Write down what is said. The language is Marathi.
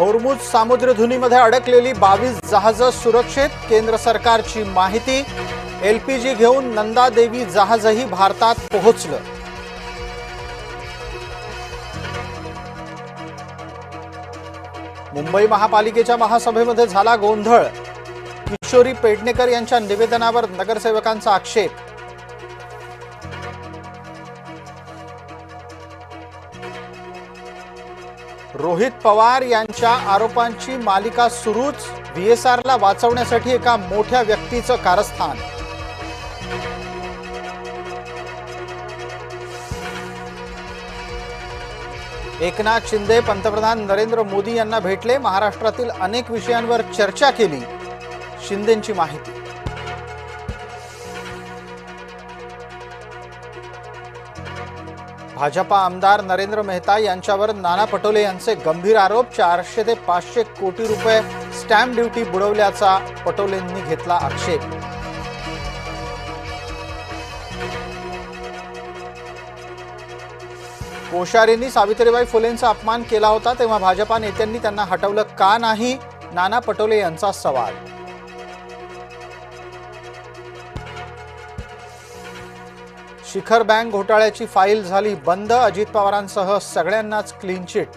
होर्मुझ सामुद्रधुनीमध्ये अडकलेली 22 जहाजं सुरक्षित, केंद्र सरकारची माहिती। एलपीजी घेऊन नंदादेवी जहाजही भारतात पोहोचलं। मुंबई महापालिकेच्या महासभेमध्ये झाला गोंधळ। किशोरी पेडणेकर यांच्या निवेदनावर नगरसेवकांचा आक्षेप। रोहित पवार यांच्या आरोपांची मालिका सुरूच। व्हीएसआरला वाचवण्यासाठी एका मोठ्या व्यक्तीचं कारस्थान। एकनाथ शिंदे पंतप्रधान नरेंद्र मोदी यांना भेटले। महाराष्ट्रातील अनेक विषयांवर चर्चा केली। शिंदेंची माहिती। भाजपा आमदार नरेंद्र मेहता यांच्यावर नाना पटोले यांचे गंभीर आरोप। 400 ते 500 कोटी रुपये स्टॅम्प ड्युटी बुडवल्याचा पटोलेंनी घेतला आक्षेप। कोश्यारींनी सावित्रीबाई फुलेंचा अपमान केला होता, तेव्हा भाजपा नेत्यांनी त्यांना हटवलं का नाही? नाना पटोले यांचा सवाल। शिखर बँक घोटाळ्याची फाईल झाली बंद। अजित पवारांसह सगळ्यांनाच क्लीन चिट।